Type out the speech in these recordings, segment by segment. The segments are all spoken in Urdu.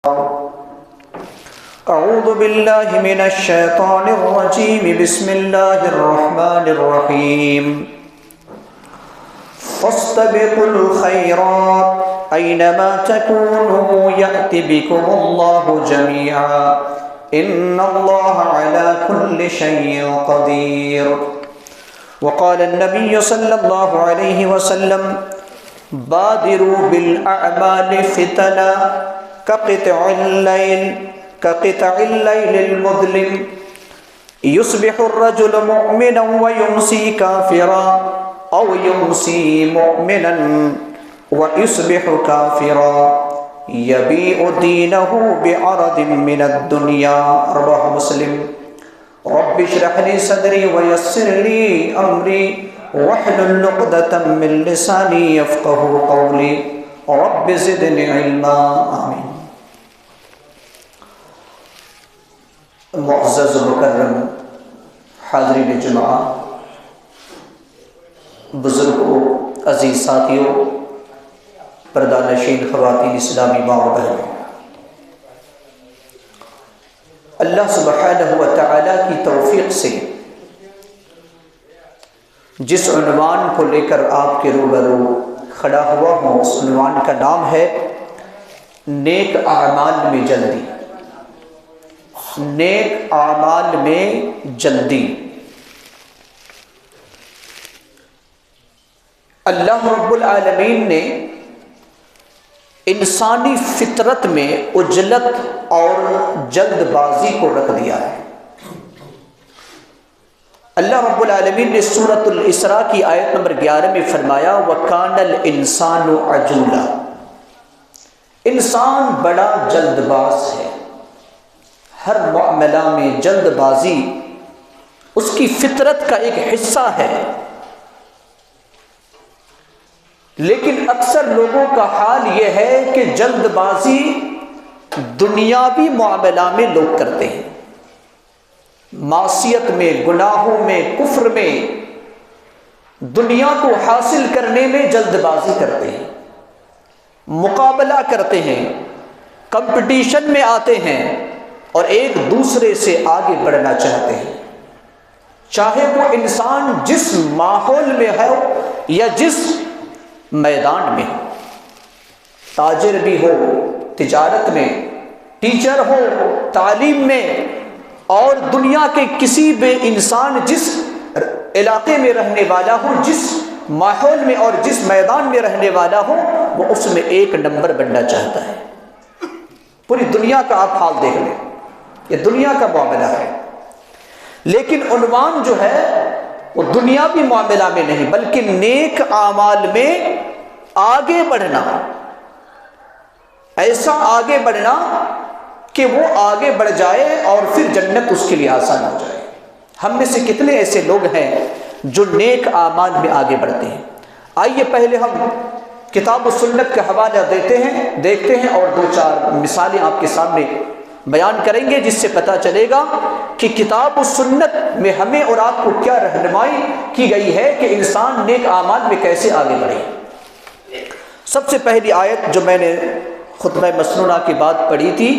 أعوذ بالله من الشيطان الرجيم بسم الله الرحمن الرحيم فاستبقوا الخيرات أينما تكونوا يأت بكم الله جميعا إن الله على كل شيء قدير وقال النبي صلى الله عليه وسلم بادروا بالأعمال فتنا كقطع الليل المظلم يصبح الرجل مؤمنا ويمسي كافرا أو يمسي مؤمنا ويصبح كافرا يبيع دينه بعرض من الدنيا رواه مسلم رب اشرح لي صدري ويسر لي أمري واحلل عقدة من لساني يفقهوا قولي رب زدني علما آمین۔ معزز و مکرم حاضرین جمعہ، بزرگوں، عزیز ساتھیوں، پردہ نشین خواتین اسلامی ماں و بہنوں، اللہ سبحانہ و تعالیٰ کی توفیق سے جس عنوان کو لے کر آپ کے روبرو کھڑا ہوا ہوں، اس عنوان کا نام ہے نیک اعمال میں جلدی۔ نیک اعمال میں جلدی۔ اللہ رب العالمین نے انسانی فطرت میں عجلت اور جلد بازی کو رکھ دیا ہے۔ اللہ رب العالمین نے سورۃ الاسراء کی آیت نمبر 11 میں فرمایا وَكَانَ الْإِنسَانُ عَجُولًا، انسان بڑا جلد باز ہے، ہر معاملہ میں جلد بازی اس کی فطرت کا ایک حصہ ہے، لیکن اکثر لوگوں کا حال یہ ہے کہ جلد بازی دنیاوی معاملہ میں لوگ کرتے ہیں، معصیت میں، گناہوں میں، کفر میں، دنیا کو حاصل کرنے میں جلد بازی کرتے ہیں، مقابلہ کرتے ہیں، کمپٹیشن میں آتے ہیں اور ایک دوسرے سے آگے بڑھنا چاہتے ہیں، چاہے وہ انسان جس ماحول میں ہے یا جس میدان میں، تاجر بھی ہو، تجارت میں، ٹیچر ہو، تعلیم میں، اور دنیا کے کسی بھی انسان جس علاقے میں رہنے والا ہو، جس ماحول میں اور جس میدان میں رہنے والا ہو، وہ اس میں ایک نمبر بننا چاہتا ہے۔ پوری دنیا کا آپ حال دیکھ لیں، یہ دنیا کا معاملہ ہے، لیکن عنوان جو ہے وہ دنیاوی معاملہ میں نہیں بلکہ نیک اعمال میں آگے بڑھنا، ایسا آگے بڑھنا کہ وہ آگے بڑھ جائے اور پھر جنت اس کے لیے آسان ہو جائے۔ ہم میں سے کتنے ایسے لوگ ہیں جو نیک اعمال میں آگے بڑھتے ہیں؟ آئیے پہلے ہم کتاب و سنت کا حوالہ دیکھتے ہیں اور دو چار مثالیں آپ کے سامنے بیان کریں گے، جس سے پتہ چلے گا کہ کتاب و سنت میں ہمیں اور آپ کو کیا رہنمائی کی گئی ہے کہ انسان نیک اعمال میں کیسے آگے بڑھے۔ سب سے پہلی آیت جو میں نے خطبہ مسنونہ کے بعد پڑھی تھی،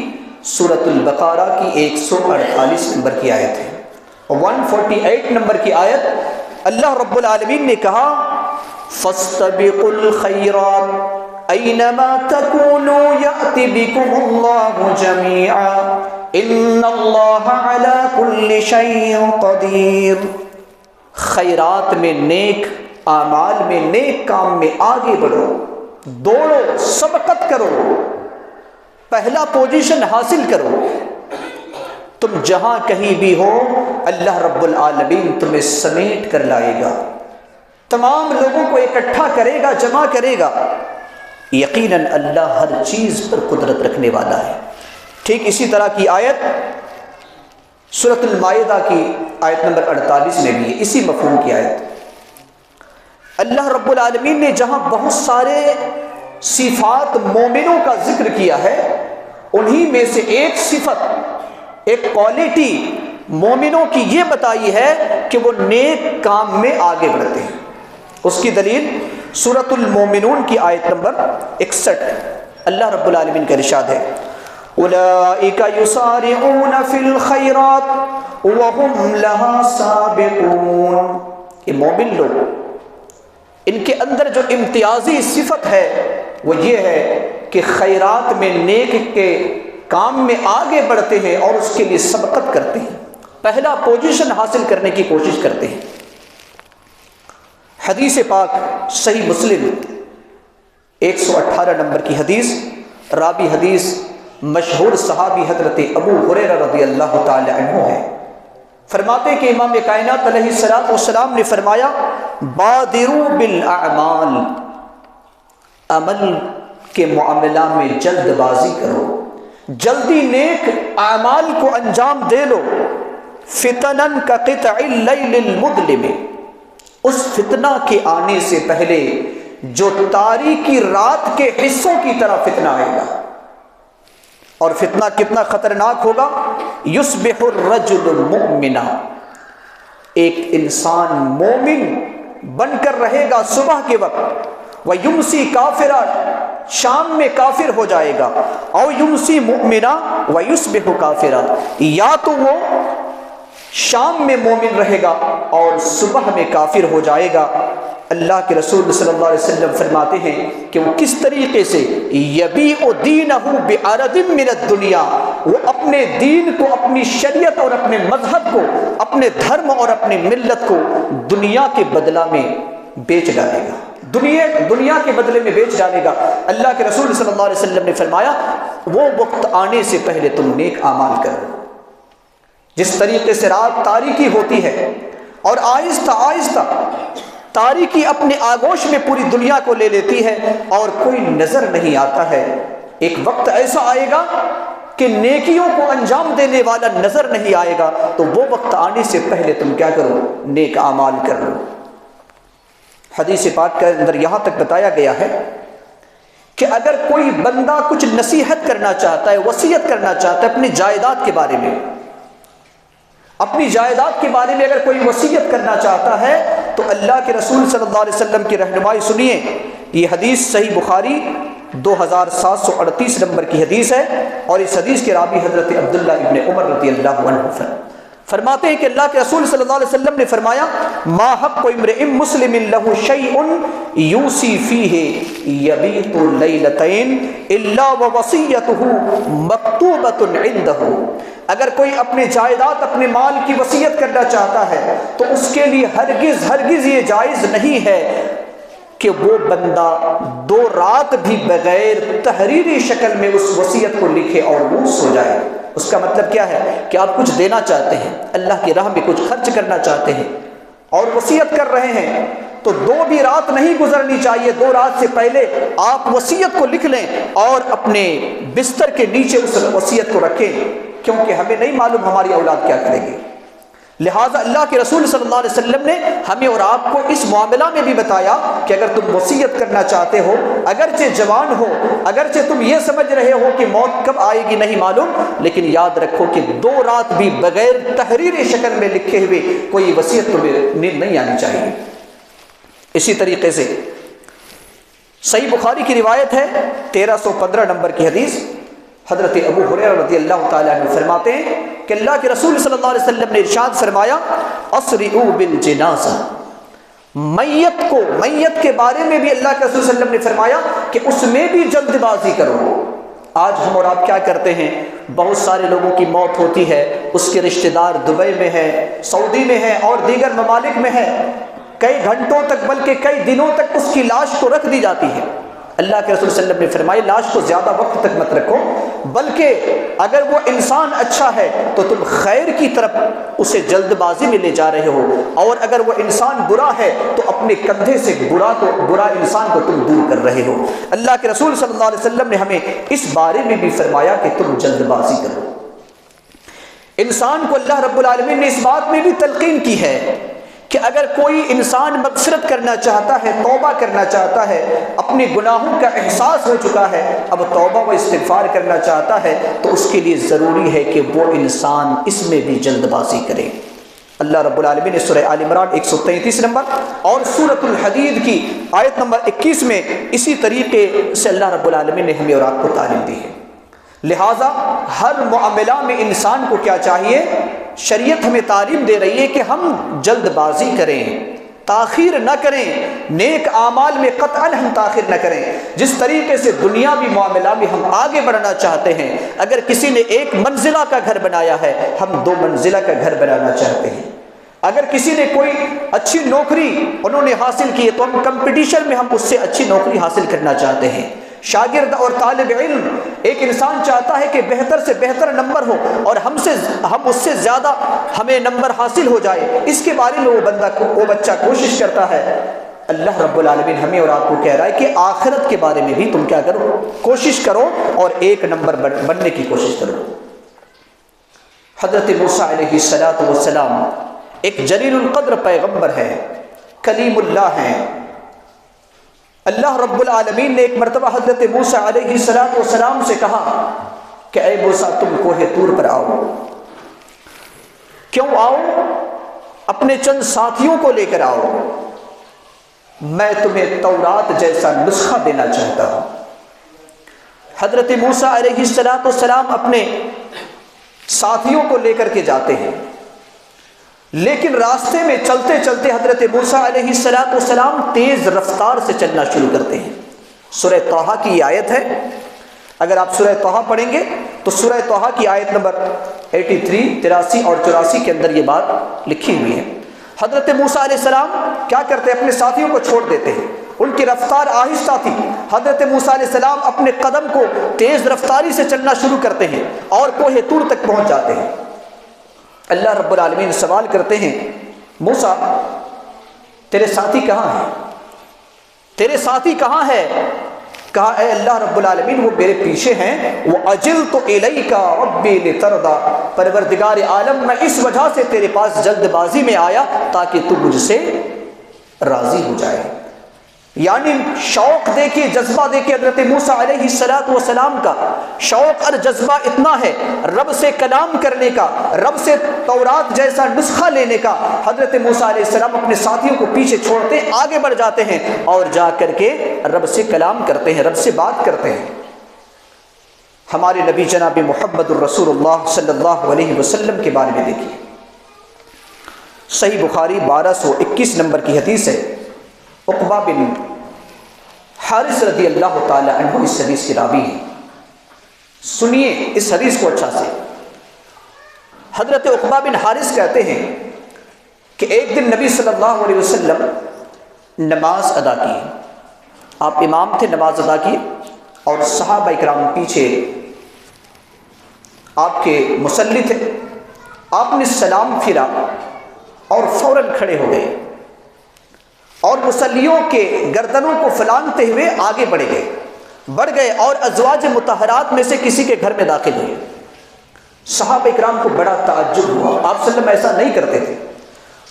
سورۃ البقرہ کی 148 نمبر کی آیت ہے، 148 نمبر کی آیت۔ اللہ رب العالمین نے کہا فَاسْتَبِقُوا الْخَيْرَاتِ أَيْنَمَا تَكُونُوا يَأْتِ بِكُمُ اللَّهُ جَمِيعًا إِنَّ اللَّهَ عَلَى كُلِّ شَيْءٍ قَدِيرٌ۔ خیرات میں، نیک اعمال میں، نیک کام میں آگے بڑھو، دوڑو، سبقت کرو، پہلا پوزیشن حاصل کرو۔ تم جہاں کہیں بھی ہو، اللہ رب العالمین تمہیں سمیٹ کر لائے گا، تمام لوگوں کو اکٹھا کرے گا، جمع کرے گا۔ یقیناً اللہ ہر چیز پر قدرت رکھنے والا ہے۔ ٹھیک اسی طرح کی آیت سورۃ المائدہ کی آیت نمبر 48 میں بھی ہے، اسی مفہوم کی آیت۔ اللہ رب العالمین نے جہاں بہت سارے صفات مومنوں کا ذکر کیا ہے، انہی میں سے ایک صفت، ایک کوالٹی مومنوں کی یہ بتائی ہے کہ وہ نیک کام میں آگے بڑھتے ہیں۔ اس کی دلیل سورۃ المومنون کی آیت نمبر 61، اللہ رب العالمین کا ارشاد ہے اولئک یسارعون فی الخیرات وہم لہا سابقون. یہ مومن لوگ، ان کے اندر جو امتیازی صفت ہے وہ یہ ہے کہ خیرات میں، نیک کے کام میں آگے بڑھتے ہیں اور اس کے لیے سبقت کرتے ہیں، پہلا پوزیشن حاصل کرنے کی کوشش کرتے ہیں. حدیث پاک صحیح مسلم 118 نمبر کی حدیث، راوی حدیث مشہور صحابی حضرت ابو ہریرہ رضی اللہ تعالی عنہ ہے. فرماتے کہ امام کائنات علیہ الصلوۃ والسلام نے فرمایا بادروا بالاعمال، عمل کے معاملہ میں جلد بازی کرو، جلدی نیک اعمال کو انجام دے لو. فتنا کقطع اللیل المظلم، اس فتنہ کے آنے سے پہلے جو تاریکی رات کے حصوں کی طرح فتنہ آئے گا. اور فتنہ کتنا خطرناک ہوگا. یصبح الرجل مؤمنا، ایک انسان مومن بن کر رہے گا صبح کے وقت، ویمسی کافرا، شام میں کافر ہو جائے گا، او یمسی مؤمنا ویصبح کافرا، یا تو وہ شام میں مومن رہے گا اور صبح میں کافر ہو جائے گا. اللہ کے رسول صلی اللہ علیہ وسلم فرماتے ہیں کہ وہ کس طریقے سے یبیع دینہ بعرض من الدنیا، وہ اپنے دین کو، اپنی شریعت اور اپنے مذہب کو، اپنے دھرم اور اپنی ملت کو دنیا کے بدلہ میں بیچ ڈالے گا، دنیا کے بدلے میں بیچ ڈالے گا. اللہ کے رسول صلی اللہ علیہ وسلم نے فرمایا وہ وقت آنے سے پہلے تم نیک اعمال کرو. جس طریقے سے رات تاریکی ہوتی ہے اور آہستہ آہستہ تاریکی اپنے آغوش میں پوری دنیا کو لے لیتی ہے اور کوئی نظر نہیں آتا ہے، ایک وقت ایسا آئے گا کہ نیکیوں کو انجام دینے والا نظر نہیں آئے گا. تو وہ وقت آنے سے پہلے تم کیا کرو؟ نیک اعمال کر لو. حدیث پاک کے اندر یہاں تک بتایا گیا ہے کہ اگر کوئی بندہ کچھ نصیحت کرنا چاہتا ہے، وصیت کرنا چاہتا ہے اپنی جائیداد کے بارے میں، اپنی جائیداد کے بارے میں اگر کوئی وصیت کرنا چاہتا ہے تو اللہ کے رسول صلی اللہ علیہ وسلم کی رہنمائی سنیے. یہ حدیث صحیح بخاری 2738 نمبر کی حدیث ہے اور اس حدیث کے راوی حضرت عبداللہ ابن عمر رضی اللہ عنہ فرماتے ہیں کہ اللہ کے رسول صلی اللہ علیہ وسلم نے فرمایا ما حق امرئ مسلم له شیء یوصی فیہ یبیت لیلتین الا ووصیته مکتوبۃ عنده. اگر کوئی اپنے جائیداد، اپنے مال کی وصیت کرنا چاہتا ہے تو اس کے لیے ہرگز یہ جائز نہیں ہے کہ وہ بندہ 2 رات بھی بغیر تحریری شکل میں اس وصیت کو لکھے اور وہ سو جائے. اس کا مطلب کیا ہے کہ آپ کچھ دینا چاہتے ہیں، اللہ کی راہ میں کچھ خرچ کرنا چاہتے ہیں اور وصیت کر رہے ہیں تو 2 بھی رات نہیں گزرنی چاہیے. 2 رات سے پہلے آپ وصیت کو لکھ لیں اور اپنے بستر کے نیچے اس وصیت کو رکھیں، کیونکہ ہمیں نہیں معلوم ہماری اولاد کیا کرے گی. لہٰذا اللہ کے رسول صلی اللہ علیہ وسلم نے ہمیں اور آپ کو اس معاملہ میں بھی بتایا کہ اگر تم وصیت کرنا چاہتے ہو، اگرچہ جوان ہو، اگرچہ تم یہ سمجھ رہے ہو کہ موت کب آئے گی نہیں معلوم، لیکن یاد رکھو کہ 2 رات بھی بغیر تحریری شکل میں لکھے ہوئے کوئی وصیت تمہیں نیند نہیں آنی چاہیے. اسی طریقے سے صحیح بخاری کی روایت ہے 1315 نمبر کی حدیث، حضرت ابو ہریرہ رضی اللہ تعالیٰ عنہ فرماتے ہیں کہ اللہ کے رسول صلی اللہ علیہ وسلم نے ارشاد فرمایا اسرعوا بالجنازہ. میت کے بارے میں بھی اللہ کے رسول صلی اللہ علیہ وسلم نے فرمایا کہ اس میں بھی جلد بازی کرو. آج ہم اور آپ کیا کرتے ہیں؟ بہت سارے لوگوں کی موت ہوتی ہے، اس کے رشتہ دار دبئی میں ہے، سعودی میں ہے اور دیگر ممالک میں ہے، کئی گھنٹوں تک بلکہ کئی دنوں تک اس کی لاش کو رکھ دی جاتی ہے. اللہ کے رسول صلی اللہ علیہ وسلم نے فرمایا لاش کو زیادہ وقت تک مت رکھو، بلکہ اگر وہ انسان اچھا ہے تو تم خیر کی طرف اسے جلد بازی میں لے جا رہے ہو، اور اگر وہ انسان برا ہے تو اپنے کندھے سے برا انسان کو تم دور کر رہے ہو. اللہ کے رسول صلی اللہ علیہ وسلم نے ہمیں اس بارے میں بھی فرمایا کہ تم جلد بازی کرو. انسان کو اللہ رب العالمین نے اس بات میں بھی تلقین کی ہے کہ اگر کوئی انسان مغفرت کرنا چاہتا ہے، توبہ کرنا چاہتا ہے، اپنے گناہوں کا احساس ہو چکا ہے، اب توبہ و استغفار کرنا چاہتا ہے تو اس کے لیے ضروری ہے کہ وہ انسان اس میں بھی جلد بازی کرے. اللہ رب العالمین نے سورہ آل عمران 133 نمبر اور سورۃ الحدید کی آیت نمبر 21 میں اسی طریقے سے اللہ رب العالمین نے ہمیں اور آپ کو تعلیم دی ہے. لہٰذا ہر معاملہ میں انسان کو کیا چاہیے؟ شریعت ہمیں تعلیم دے رہی ہے کہ ہم جلد بازی کریں، تاخیر نہ کریں، نیک اعمال میں قطعاً ہم تاخیر نہ کریں۔ جس طریقے سے دنیاوی معاملہ میں ہم آگے بڑھنا چاہتے ہیں، اگر کسی نے ایک منزلہ کا گھر بنایا ہے، ہم 2 منزلہ کا گھر بنانا چاہتے ہیں۔ اگر کسی نے کوئی اچھی نوکری انہوں نے حاصل کی ہے تو ہم کمپٹیشن میں ہم اس سے اچھی نوکری حاصل کرنا چاہتے ہیں۔ شاگرد اور طالب علم، ایک انسان چاہتا ہے کہ بہتر سے بہتر نمبر ہو اور ہم اس سے زیادہ ہمیں نمبر حاصل ہو جائے، اس کے بارے میں وہ بچہ کوشش کرتا ہے۔ اللہ رب العالمین ہمیں اور آپ کو کہہ رہا ہے کہ آخرت کے بارے میں بھی تم کیا کرو؟ کوشش کرو اور 1 نمبر بننے کی کوشش کرو۔ حضرت موسیٰ علیہ السلام ایک جلیل القدر پیغمبر ہے، کلیم اللہ ہیں۔ اللہ رب العالمین نے ایک مرتبہ حضرت موسیٰ علیہ السلام سے کہا کہ اے موسیٰ تم کوہ طور پر آؤ۔ کیوں آؤ؟ اپنے چند ساتھیوں کو لے کر آؤ، میں تمہیں تورات جیسا نسخہ دینا چاہتا ہوں۔ حضرت موسیٰ علیہ السلام اپنے ساتھیوں کو لے کر کے جاتے ہیں، لیکن راستے میں چلتے چلتے حضرت موسیٰ علیہ السلام تیز رفتار سے چلنا شروع کرتے ہیں۔ سورہ طٰہٰ کی یہ آیت ہے، اگر آپ سورہ طٰہٰ پڑھیں گے تو سورہ طٰہٰ کی آیت نمبر 83، 83 اور 84 کے اندر یہ بات لکھی ہوئی ہے۔ حضرت موسیٰ علیہ السلام کیا کرتے ہیں؟ اپنے ساتھیوں کو چھوڑ دیتے ہیں، ان کی رفتار آہستہ تھی۔ حضرت موسیٰ علیہ السلام اپنے قدم کو تیز رفتاری سے چلنا شروع کرتے ہیں اور کوہ طور تک پہنچ جاتے ہیں۔ اللہ رب العالمین سوال کرتے ہیں، موسیٰ تیرے ساتھی کہاں ہیں؟ تیرے ساتھی کہاں ہے؟ کہا اے اللہ رب العالمین وہ میرے پیچھے ہیں۔ وَأَجِلْتُ إِلَيْكَ رَبِّي لِتَرْضَىٰ، پروردگار عالم میں اس وجہ سے تیرے پاس جلد بازی میں آیا تاکہ تو مجھ سے راضی ہو جائے۔ یعنی شوق دیکھیے، جذبہ دیکھیے حضرت موسیٰ علیہ السلام کا شوق اور جذبہ اتنا ہے رب سے کلام کرنے کا، رب سے تورات جیسا نسخہ لینے کا۔ حضرت موسیٰ علیہ السلام اپنے ساتھیوں کو پیچھے چھوڑتے آگے بڑھ جاتے ہیں اور جا کر کے رب سے کلام کرتے ہیں، رب سے بات کرتے ہیں۔ ہمارے نبی جناب محمد الرسول اللہ صلی اللہ علیہ وسلم کے بارے میں دیکھیے، صحیح بخاری 1221 نمبر کی حدیث ہے۔ عقبہ بن حارث رضی اللہ تعالی عنہ اس حدیث کی راوی ہے۔ سنیے اس حدیث کو اچھا سے۔ حضرت عقبہ بن حارث کہتے ہیں کہ ایک دن نبی صلی اللہ علیہ وسلم نماز ادا کی، آپ امام تھے، نماز ادا کی اور صحابہ اکرام پیچھے آپ کے مصلی تھے۔ آپ نے سلام پھیرا اور فوراً کھڑے ہو گئے اور مصلیوں کے گردنوں کو فلانگتے ہوئے آگے بڑھ گئے اور ازواج مطہرات میں سے کسی کے گھر میں داخل ہوئے۔ صحابہ اکرام کو بڑا تعجب ہوا، آپ صلی اللہ علیہ وسلم ایسا نہیں کرتے تھے۔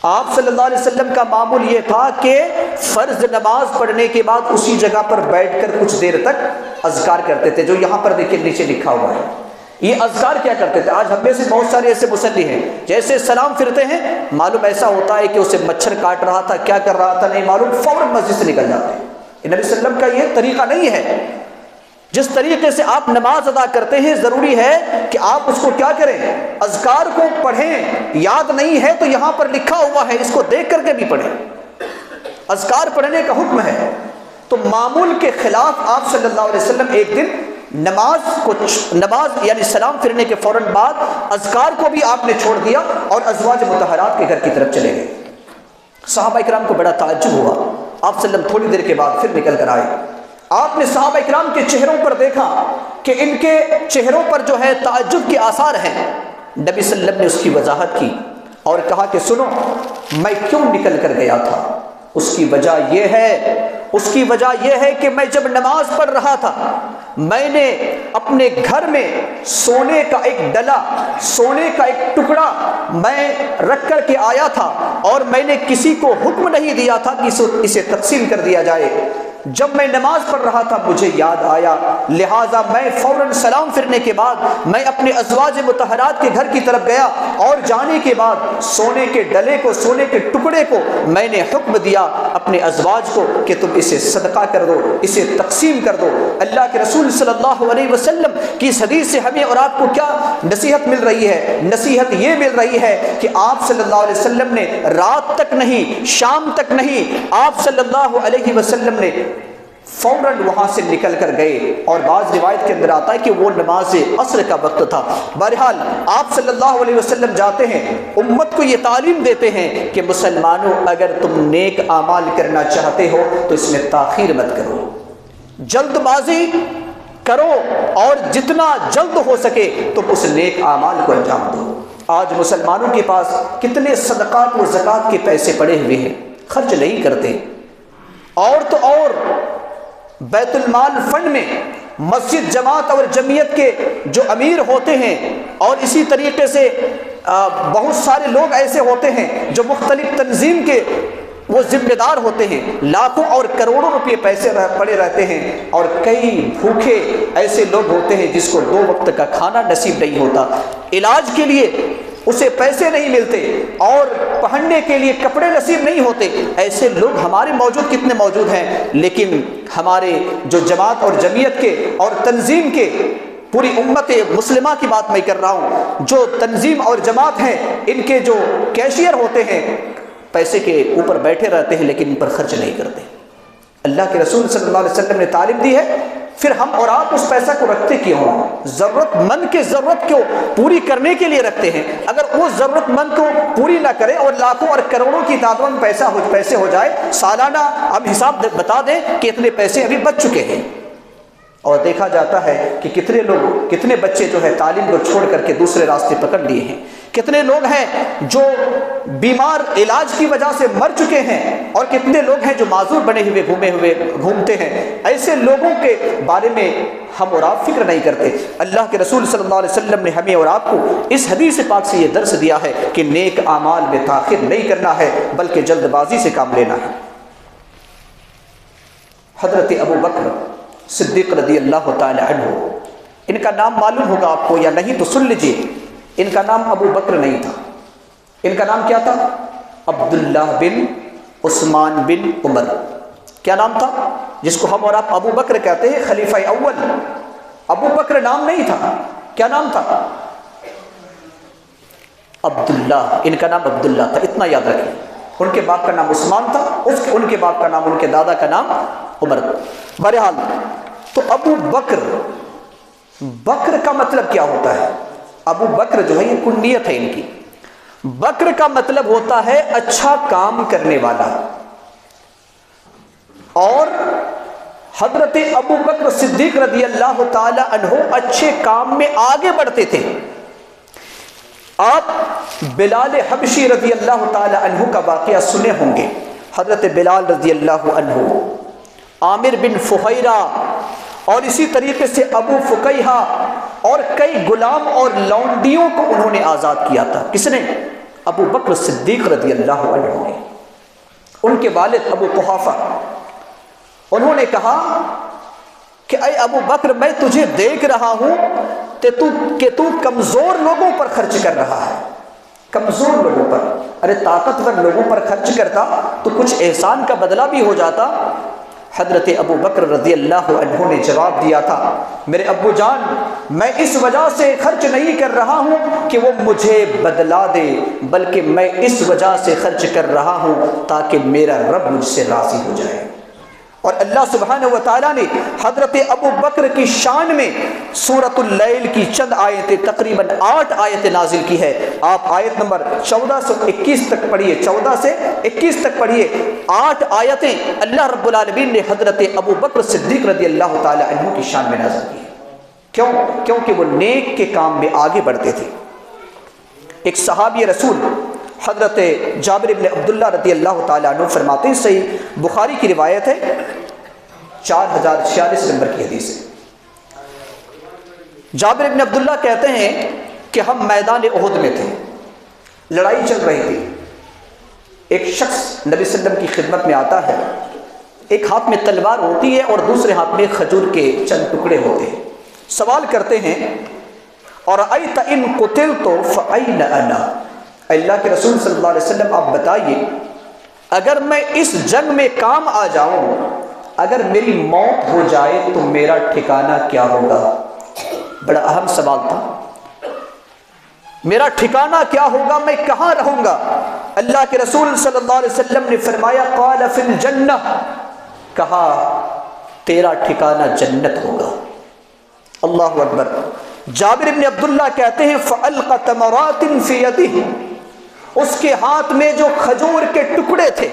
آپ صلی اللہ علیہ وسلم کا معمول یہ تھا کہ فرض نماز پڑھنے کے بعد اسی جگہ پر بیٹھ کر کچھ دیر تک اذکار کرتے تھے، جو یہاں پر دیکھیں نیچے لکھا ہوا ہے۔ یہ اذکار کیا کرتے تھے؟ آج ہم میں سے بہت سارے ایسے مصلی ہیں، جیسے سلام پھرتے ہیں معلوم ایسا ہوتا ہے کہ اسے مچھر کاٹ رہا تھا، کیا کر رہا تھا نہیں معلوم، فوراً مسجد سے نکل جاتے ہیں۔ نبی صلی اللہ علیہ وسلم کا یہ طریقہ نہیں ہے۔ جس طریقے سے آپ نماز ادا کرتے ہیں ضروری ہے کہ آپ اس کو کیا کریں؟ اذکار کو پڑھیں۔ یاد نہیں ہے تو یہاں پر لکھا ہوا ہے، اس کو دیکھ کر کے بھی پڑھیں۔ اذکار پڑھنے کا حکم ہے۔ تو معمول کے خلاف آپ صلی اللہ علیہ وسلم ایک دن نماز یعنی سلام پھرنے کے فوراً بعد اذکار کو بھی آپ نے چھوڑ دیا اور ازواج مطہرات کے گھر کی طرف چلے گئے۔ صحابہ اکرام کو بڑا تعجب ہوا۔ آپ صلی اللہ علیہ وسلم تھوڑی دیر کے بعد پھر نکل کر آئے۔ آپ نے صحابہ اکرام کے چہروں پر دیکھا کہ ان کے چہروں پر جو ہے تعجب کے آثار ہیں۔ نبی صلی اللہ علیہ وسلم نے اس کی وضاحت کی اور کہا کہ سنو، میں کیوں نکل کر گیا تھا؟ اس کی وجہ یہ ہے کہ میں جب نماز پڑھ رہا تھا میں نے اپنے گھر میں سونے کا ایک ڈلا، سونے کا ایک ٹکڑا میں رکھ کر کے آیا تھا اور میں نے کسی کو حکم نہیں دیا تھا کہ اسے تقسیم کر دیا جائے۔ جب میں نماز پڑھ رہا تھا مجھے یاد آیا، لہٰذا میں فوراً سلام پھرنے کے بعد میں اپنے ازواج مطہرات کے گھر کی طرف گیا، اور جانے کے بعد سونے کے ڈلے کو، سونے کے ٹکڑے کو میں نے حکم دیا اپنے ازواج کو کہ تم اسے صدقہ کر دو، اسے تقسیم کر دو۔ اللہ کے رسول صلی اللہ علیہ وسلم کی اس حدیث سے ہمیں اور آپ کو کیا نصیحت مل رہی ہے؟ نصیحت یہ مل رہی ہے کہ آپ صلی اللہ علیہ وسلم نے رات تک نہیں، شام تک نہیں، آپ صلی اللہ علیہ وسلم نے فوراً وہاں سے نکل کر گئے، اور بعض روایت کے اندر آتا ہے کہ وہ نماز عصر کا وقت تھا۔ بہرحال آپ صلی اللہ علیہ وسلم جاتے ہیں، امت کو یہ تعلیم دیتے ہیں کہ مسلمانوں اگر تم نیک اعمال کرنا چاہتے ہو تو اس میں تاخیر مت کرو، جلد بازی کرو، اور جتنا جلد ہو سکے تم اس نیک اعمال کو انجام دو۔ آج مسلمانوں کے پاس کتنے صدقات و زکوٰۃ کے پیسے پڑے ہوئے ہیں، خرچ نہیں کرتے، اور تو اور بیت المال فنڈ میں مسجد جماعت اور جمعیت کے جو امیر ہوتے ہیں، اور اسی طریقے سے بہت سارے لوگ ایسے ہوتے ہیں جو مختلف تنظیم کے وہ ذمہ دار ہوتے ہیں، لاکھوں اور کروڑوں روپے پیسے پڑے رہتے ہیں، اور کئی بھوکے ایسے لوگ ہوتے ہیں جس کو 2 وقت کا کھانا نصیب نہیں ہوتا، علاج کے لیے اسے پیسے نہیں ملتے، اور پہننے کے لیے کپڑے نصیب نہیں ہوتے۔ ایسے لوگ ہمارے موجود کتنے موجود ہیں، لیکن ہمارے جو جماعت اور جمعیت کے اور تنظیم کے، پوری امت مسلمہ کی بات میں کر رہا ہوں، جو تنظیم اور جماعت ہیں، ان کے جو کیشیئر ہوتے ہیں پیسے کے اوپر بیٹھے رہتے ہیں لیکن ان پر خرچ نہیں کرتے۔ اللہ کے رسول صلی اللہ علیہ وسلم نے تعلیم دی ہے، پھر ہم اور آپ اس پیسہ کو رکھتے کیوں ہیں؟ ضرورت مند کے ضرورت کو پوری کرنے کے لیے رکھتے ہیں۔ اگر وہ ضرورت مند کو پوری نہ کرے اور لاکھوں اور کروڑوں کی تعداد میں پیسے ہو جائے، سالانہ ہم حساب بتا دیں کہ اتنے پیسے ابھی بچ چکے ہیں، اور دیکھا جاتا ہے کہ کتنے لوگ، کتنے بچے جو ہے تعلیم کو چھوڑ کر کے دوسرے راستے پکڑ لیے ہیں، کتنے لوگ ہیں جو بیمار علاج کی وجہ سے مر چکے ہیں، اور کتنے لوگ ہیں جو معذور بنے ہوئے گھومتے ہیں۔ ایسے لوگوں کے بارے میں ہم اور آپ فکر نہیں کرتے۔ اللہ کے رسول صلی اللہ علیہ وسلم نے ہمیں اور آپ کو اس حدیث پاک سے یہ درس دیا ہے کہ نیک اعمال میں تاخیر نہیں کرنا ہے بلکہ جلد بازی سے کام لینا ہے۔ حضرت ابو بکر صدیق رضی اللہ تعالی عنہ، ان کا نام معلوم ہوگا آپ کو یا نہیں تو سن لیجیے، ان کا نام ابو بکر نہیں تھا، ان کا نام کیا تھا؟ عبداللہ بن عثمان بن عمر۔ کیا نام تھا؟ جس کو ہم اور آپ ابو بکر کہتے ہیں، خلیفہ اول۔ ابو بکر نام نہیں تھا، کیا نام تھا؟ عبداللہ، ان کا نام عبداللہ تھا، اتنا یاد رکھیں۔ ان کے باپ کا نام عثمان تھا، ان کے باپ کا نام، ان کے دادا کا نام عمر۔ بہرحال تو ابو بکر، بکر کا مطلب کیا ہوتا ہے؟ ابو بکر جو ہے یہ کنیت ہے ان کی۔ بکر کا مطلب ہوتا ہے اچھا کام کرنے والا، اور حضرت ابو بکر صدیق رضی اللہ تعالی عنہ اچھے کام میں آگے بڑھتے تھے۔ آپ بلال حبشی رضی اللہ تعالی عنہ کا واقعہ سنے ہوں گے۔ حضرت بلال رضی اللہ عنہ، عامر بن فہیرہ، اور اسی طریقے سے ابو فقیہہ، اور کئی غلام اور لونڈیوں کو انہوں نے آزاد کیا تھا۔ کس نے؟ ابو بکر صدیق رضی اللہ عنہ نے۔ ان کے والد ابو قحافہ، انہوں نے کہا کہ اے ابو بکر، میں تجھے دیکھ رہا ہوں کہ تو کمزور لوگوں پر خرچ کر رہا ہے، کمزور لوگوں پر۔ ارے طاقتور لوگوں پر خرچ کرتا تو کچھ احسان کا بدلہ بھی ہو جاتا۔ حضرت ابو بکر رضی اللہ عنہ نے جواب دیا تھا، میرے ابو جان، میں اس وجہ سے خرچ نہیں کر رہا ہوں کہ وہ مجھے بدلا دے، بلکہ میں اس وجہ سے خرچ کر رہا ہوں تاکہ میرا رب مجھ سے راضی ہو جائے۔ اور اللہ سبحانہ و تعالیٰ نے حضرت ابو بکر کی شان میں سورۃ اللیل کی چند آیتیں، تقریباً 8 آیتیں نازل کی ہے۔ آپ آیت نمبر 14 سے 21 تک پڑھیے، 14 سے 21 تک پڑھیے۔ 8 آیتیں اللہ رب العالمین نے حضرت ابو بکر صدیق رضی اللہ تعالی عنہ کی شان میں نازل کی ہے۔ کیوں؟ کیونکہ وہ نیک کے کام میں آگے بڑھتے تھے۔ ایک صحابی رسول حضرت جابر بن عبداللہ رضی اللہ تعالیٰ عنہ فرماتے ہیں، صحیح بخاری کی روایت ہے، 4046 نمبر کی حدیث ہے۔ جابر بن عبداللہ کہتے ہیں کہ ہم میدان احد میں تھے، لڑائی چل رہی تھی۔ ایک شخص نبی صلی اللہ علیہ وسلم کی خدمت میں آتا ہے ایک ہاتھ میں تلوار ہوتی ہے اور دوسرے ہاتھ میں کھجور کے چند ٹکڑے ہوتے ہیں. سوال کرتے ہیں اور ایت ان قتلت فأین انا، اللہ کے رسول صلی اللہ علیہ وسلم آپ بتائیے اگر میں اس جنگ میں کام آ جاؤں، اگر میری موت ہو جائے تو میرا ٹھکانہ کیا ہوگا؟ بڑا اہم سوال تھا. میرا ٹھکانہ کیا ہوگا، میں کہاں رہوں گا؟ اللہ کے رسول صلی اللہ علیہ وسلم نے فرمایا قال فی الجنہ، کہا تیرا ٹھکانہ جنت ہوگا. اللہ اکبر. جابر بن عبداللہ کہتے ہیں فَأَلْقَ تَمَرَاتٍ فِي يَدِهِ، اس کے ہاتھ میں جو کھجور کے ٹکڑے تھے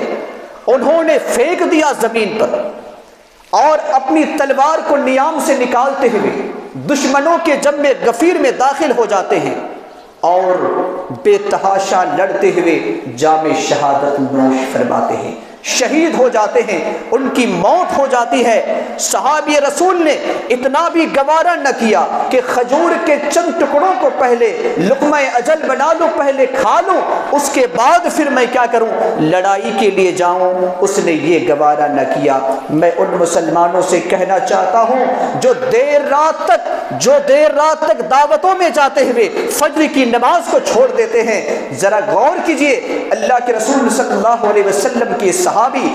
انہوں نے پھینک دیا زمین پر، اور اپنی تلوار کو نیام سے نکالتے ہوئے دشمنوں کے جنب غفیر میں داخل ہو جاتے ہیں اور بے تحاشا لڑتے ہوئے جام شہادت نوش فرماتے ہیں، شہید ہو جاتے ہیں، ان کی موت ہو جاتی ہے. صحابی رسول نے اتنا بھی گوارا نہ کیا کہ کھجور کے چند ٹکڑوں کو پہلے لقمہ اجل بنا لوں، پہلے کھا لوں، اس کے بعد پھر میں کیا کروں، لڑائی کے لیے جاؤں. اس نے یہ گوارا نہ کیا. میں ان مسلمانوں سے کہنا چاہتا ہوں جو دیر رات تک دعوتوں میں جاتے ہوئے فجر کی نماز کو چھوڑ دیتے ہیں، ذرا غور کیجئے. اللہ کے رسول صلی اللہ علیہ وسلم کی صحابی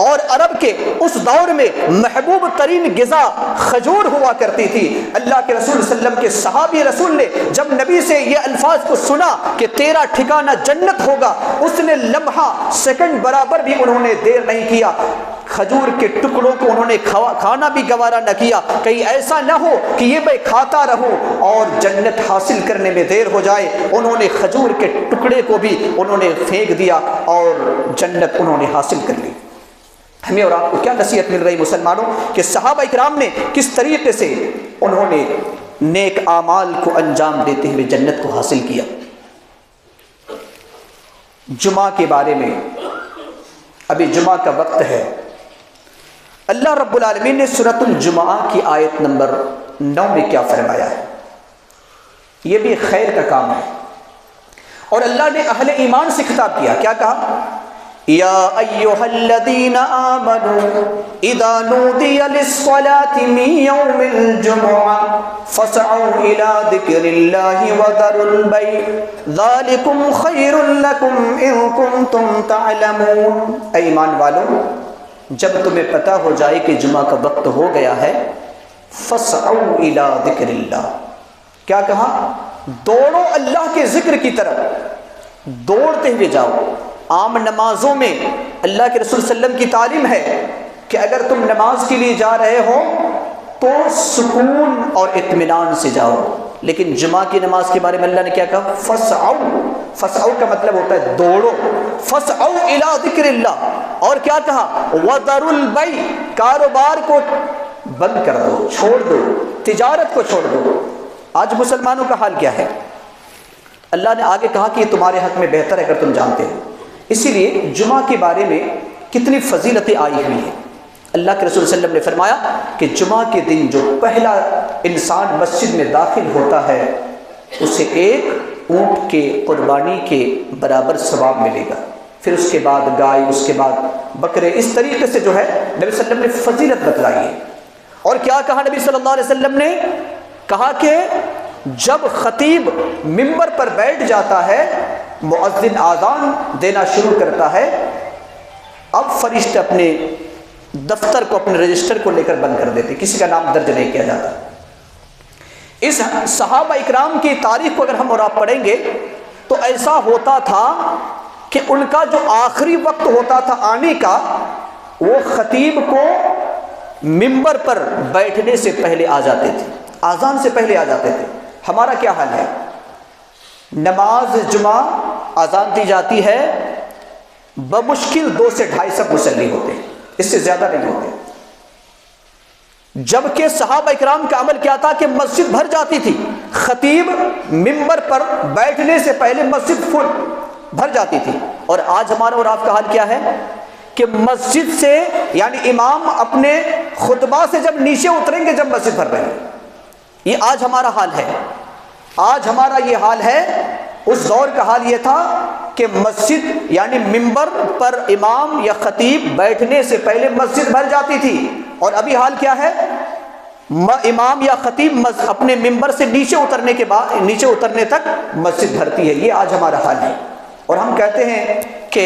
اور عرب کے اس دور میں محبوب ترین غذا کھجور ہوا کرتی تھی. اللہ کے رسول صلی اللہ علیہ وسلم کے صحابی رسول نے جب نبی سے یہ الفاظ کو سنا کہ تیرا ٹھکانہ جنت ہوگا، اس نے لمحہ سیکنڈ برابر بھی انہوں نے دیر نہیں کیا، کھجور کے ٹکڑوں کو انہوں نے کھانا بھی گوارا نہ کیا. کہیں ایسا نہ ہو کہ یہ میں کھاتا رہوں اور جنت حاصل کرنے میں دیر ہو جائے. انہوں نے کھجور کے ٹکڑے کو بھی انہوں نے پھینک دیا اور جنت انہوں نے حاصل کر لی. ہمیں اور آپ کو کیا نصیحت مل رہی مسلمانوں کہ صحابہ اکرام نے کس طریقے سے انہوں نے نیک اعمال کو انجام دیتے ہوئے جنت کو حاصل کیا. جمعہ کے بارے میں، ابھی جمعہ کا وقت ہے. اللہ رب العالمین نے سورۃ الجمعہ کی آیت نمبر 9 میں کیا فرمایا ہے؟ یہ بھی خیر کا کام ہے اور اللہ نے اہل ایمان سے خطاب کیا. کیا کہا؟ یا ایھا الذین آمنوا اذا نودی للصلاۃ من یوم الجمعہ فاسعوا الی ذکر اللہ وذروا البیع ذلکم خیر لکم ان کنتم تعلمون. اے ایمان والو، جب تمہیں پتہ ہو جائے کہ جمعہ کا وقت ہو گیا ہے، فاسعوا الی ذکر اللہ، کیا کہا؟ دوڑو اللہ کے ذکر کی طرف، دوڑتے ہوئے جاؤ. عام نمازوں میں اللہ کے رسول صلی اللہ علیہ وسلم کی تعلیم ہے کہ اگر تم نماز کے لیے جا رہے ہو تو سکون اور اطمینان سے جاؤ، لیکن جمعہ کی نماز کے بارے میں اللہ نے کیا کہا؟ فسعوا کا مطلب ہوتا ہے دوڑو. فسعوا الی ذکر اللہ. اور کیا کہا؟ وذروا البیع، کاروبار کو بند کر دو، چھوڑ دو، تجارت کو چھوڑ دو. آج مسلمانوں کا حال کیا ہے؟ اللہ نے آگے کہا کہ یہ تمہارے حق میں بہتر ہے اگر تم جانتے ہو. اسی لیے جمعہ کے بارے میں کتنی فضیلتیں آئی ہوئی ہیں. اللہ کے رسول صلی اللہ علیہ وسلم نے فرمایا کہ جمعہ کے دن جو پہلا انسان مسجد میں داخل ہوتا ہے اسے ایک اونٹ کے قربانی کے برابر ثواب ملے گا، پھر اس کے بعد گائے، اس کے بعد بکرے. اس طریقے سے جو ہے نبی صلی اللہ علیہ وسلم نے فضیلت بتلائی ہے. اور کیا کہا نبی صلی اللہ علیہ وسلم نے؟ کہا کہ جب خطیب ممبر پر بیٹھ جاتا ہے، مؤذن آذان دینا شروع کرتا ہے، اب فرشتے اپنے دفتر کو، اپنے رجسٹر کو لے کر بند کر دیتے، کسی کا نام درج نہیں کیا جاتا. اس صحابہ اکرام کی تاریخ کو اگر ہم اور آپ پڑھیں گے تو ایسا ہوتا تھا کہ ان کا جو آخری وقت ہوتا تھا آنے کا، وہ خطیب کو ممبر پر بیٹھنے سے پہلے آ جاتے تھے، آذان سے پہلے آ جاتے تھے. ہمارا کیا حال ہے؟ نماز جمعہ آذان دی جاتی ہے، بمشکل 2 سے 2.5 مصلی ہوتے ہیں، اس سے زیادہ نہیں ہوتے. جبکہ صحابہ اکرام کا عمل کیا تھا کہ مسجد بھر جاتی تھی، خطیب ممبر پر بیٹھنے سے پہلے مسجد فل بھر جاتی تھی. اور آج ہمارا اور آپ کا حال کیا ہے کہ مسجد سے، یعنی امام اپنے خطبہ سے جب نیچے اتریں گے جب مسجد بھر رہے ہیں. یہ آج ہمارا حال ہے. آج ہمارا یہ حال ہے اس دور کا حال یہ تھا کہ مسجد یعنی ممبر پر امام یا خطیب بیٹھنے سے پہلے مسجد بھر جاتی تھی، اور ابھی حال کیا ہے؟ امام یا خطیب اپنے ممبر سے نیچے اترنے تک مسجد بھرتی ہے۔ یہ آج ہمارا حال ہے، اور ہم کہتے ہیں کہ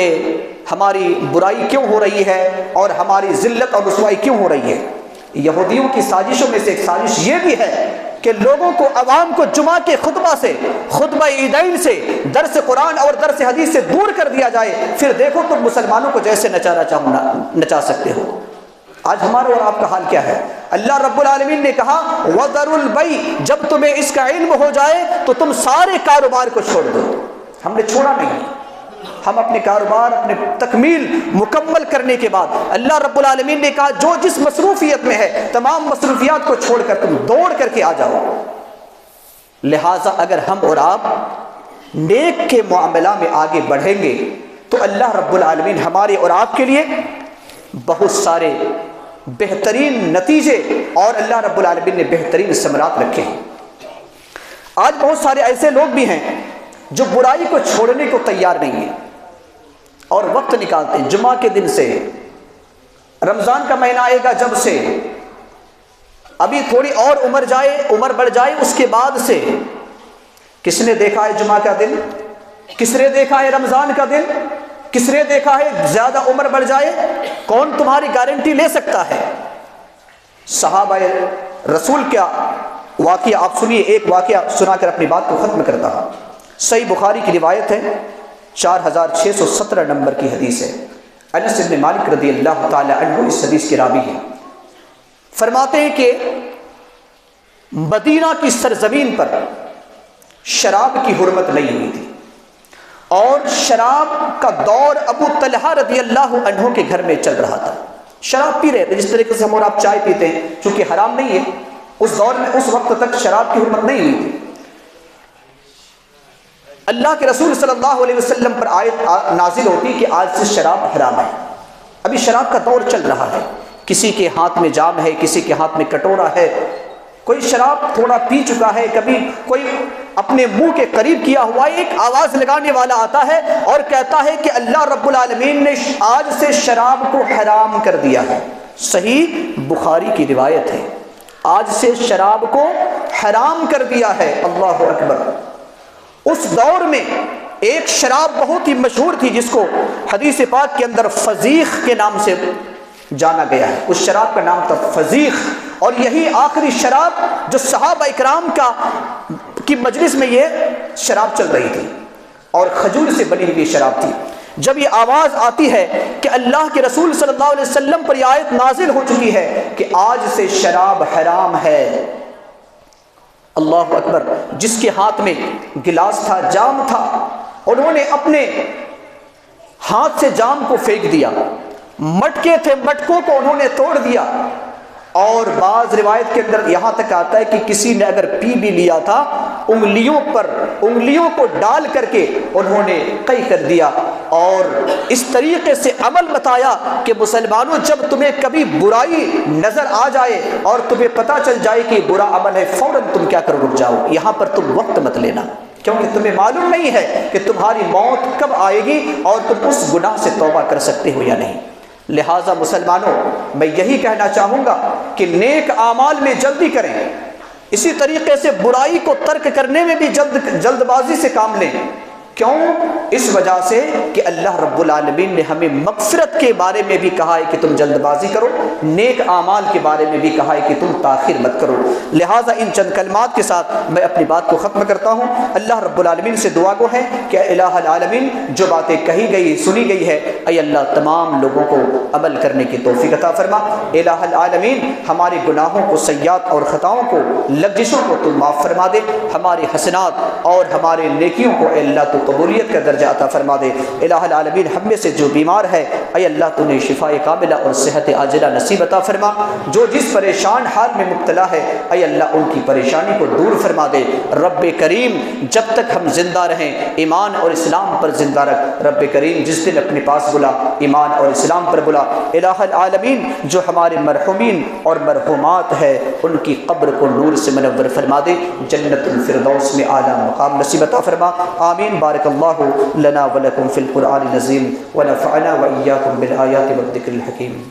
ہماری برائی کیوں ہو رہی ہے اور ہماری ذلت اور رسوائی کیوں ہو رہی ہے؟ یہودیوں کی سازشوں میں سے ایک سازش یہ بھی ہے کہ لوگوں کو، عوام کو جمعہ کے خطبہ سے، خطبہ عیدین سے، درس قرآن اور درس حدیث سے دور کر دیا جائے، پھر دیکھو تم مسلمانوں کو جیسے نچا سکتے ہو۔ آج ہمارا اور آپ کا حال کیا ہے؟ اللہ رب العالمین نے کہا وَذَرُوا الْبَيْعَ، جب تمہیں اس کا علم ہو جائے تو تم سارے کاروبار کو چھوڑ دو۔ ہم نے چھوڑا نہیں، ہم اپنے کاروبار اپنے تکمیل مکمل کرنے کے بعد اللہ رب العالمین نے کہا جو جس مصروفیت میں ہے تمام مصروفیات کو چھوڑ کر تم دوڑ کر کے آ جاؤ۔ لہٰذا اگر ہم اور آپ نیک کے معاملہ میں آگے بڑھیں گے تو اللہ رب العالمین ہمارے اور آپ کے لیے بہت سارے بہترین نتیجے اور اللہ رب العالمین نے بہترین ثمرات رکھے ہیں۔ آج بہت سارے ایسے لوگ بھی ہیں جو برائی کو چھوڑنے کو تیار نہیں ہیں اور وقت نکالتے ہیں جمعہ کے دن سے، رمضان کا مہینہ آئے گا جب سے، ابھی تھوڑی اور عمر بڑھ جائے اس کے بعد سے، کس نے دیکھا ہے جمعہ کا دن؟ کس نے دیکھا ہے رمضان کا دن؟ کس نے دیکھا ہے زیادہ عمر بڑھ جائے؟ کون تمہاری گارنٹی لے سکتا ہے؟ صحابہ رسول کیا واقعہ آپ سنیے، ایک واقعہ سنا کر اپنی بات کو ختم کرتا ہوں۔ صحیح بخاری کی روایت ہے، 4617 نمبر کی حدیث ہے۔ انس بن مالک رضی اللہ تعالی عنہ اس حدیث کے راوی ہیں، فرماتے ہیں کہ مدینہ کی سرزمین پر شراب کی حرمت نہیں ہوئی تھی، اور شراب کا دور ابو طلحہ رضی اللہ عنہ کے گھر میں چل رہا تھا۔ شراب پی رہے تھے جس طریقے سے ہم اور آپ چائے پیتے ہیں، چونکہ حرام نہیں ہے، اس دور میں اس وقت تک شراب کی حرمت نہیں ہوئی تھی۔ اللہ کے رسول صلی اللہ علیہ وسلم پر آیت نازل ہوتی کہ آج سے شراب حرام ہے۔ ابھی شراب کا دور چل رہا ہے، کسی کے ہاتھ میں جام ہے، کسی کے ہاتھ میں کٹورا ہے، کوئی شراب تھوڑا پی چکا ہے، کبھی کوئی اپنے منہ کے قریب کیا ہوا ہے۔ ایک آواز لگانے والا آتا ہے اور کہتا ہے کہ اللہ رب العالمین نے آج سے شراب کو حرام کر دیا ہے۔ صحیح بخاری کی روایت ہے، آج سے شراب کو حرام کر دیا ہے۔ اللہ اکبر۔ اس دور میں ایک شراب بہت ہی مشہور تھی جس کو حدیث پاک کے اندر فضیخ کے نام سے جانا گیا ہے۔ اس شراب کا نام تھا فضیخ، اور یہی آخری شراب جو صحابہ اکرام کی مجلس میں یہ شراب چل رہی تھی، اور کھجور سے بنی ہوئی شراب تھی۔ جب یہ آواز آتی ہے کہ اللہ کے رسول صلی اللہ علیہ وسلم پر یہ آیت نازل ہو چکی ہے کہ آج سے شراب حرام ہے، اللہ اکبر، جس کے ہاتھ میں گلاس تھا، جام تھا، انہوں نے اپنے ہاتھ سے جام کو پھینک دیا، مٹکے تھے مٹکوں کو انہوں نے توڑ دیا، اور بعض روایت کے اندر یہاں تک آتا ہے کہ کسی نے اگر پی بھی لیا تھا انگلیوں کو ڈال کر کے انہوں نے قی کر دیا، اور اس طریقے سے عمل بتایا کہ مسلمانوں جب تمہیں کبھی برائی نظر آ جائے اور تمہیں پتہ چل جائے کہ برا عمل ہے، فوراً تم کیا کرو، رک جاؤ، یہاں پر تم وقت مت لینا، کیونکہ تمہیں معلوم نہیں ہے کہ تمہاری موت کب آئے گی اور تم اس گناہ سے توبہ کر سکتے ہو یا نہیں۔ لہٰذا مسلمانوں، میں یہی کہنا چاہوں گا کہ نیک اعمال میں جلدی کریں، اسی طریقے سے برائی کو ترک کرنے میں بھی جلد بازی سے کام لیں۔ کیوں؟ اس وجہ سے کہ اللہ رب العالمین نے ہمیں مغفرت کے بارے میں بھی کہا ہے کہ تم جلد بازی کرو، نیک اعمال کے بارے میں بھی کہا ہے کہ تم تاخیر مت کرو۔ لہٰذا ان چند کلمات کے ساتھ میں اپنی بات کو ختم کرتا ہوں۔ اللہ رب العالمین سے دعا گو ہے کہ اے الہ العالمین، جو باتیں کہی گئی سنی گئی ہے، اے اللہ تمام لوگوں کو عمل کرنے کی توفیق عطا فرما۔ الہ العالمین، ہمارے گناہوں کو، سیئات اور خطاؤں کو، لغزشوں کو تو معاف فرما دے، ہمارے حسنات اور ہمارے نیکیوں کو اے اللہ تو قبولیت کا درجہ عطا فرما دے۔ الہ العالمین ہم میں سے جو بیمار ہے اے اللہ تو نے شفاء کاملہ اور صحت عاجلہ نصیب عطا فرما، جو جس پریشان حال میں مبتلا ہے اے اللہ ان کی پریشانی کو دور فرما دے۔ رب کریم جب تک ہم زندہ رہیں ایمان اور اسلام پر زندہ رکھ، رب کریم جس دن اپنے پاس بلا ایمان اور اسلام پر بلا۔ الہ العالمین جو ہمارے مرحومین اور مرحومات ہے ان کی قبر کو نور سے منور فرما دے، جنت الفردوس میں اعلیٰ مقام نصیب عطا فرما۔ آمین۔ بارک اللہ لنا ولکم فی القرآن العظیم ونفعنا وإیاکم بالآیات والذکر الحکیم۔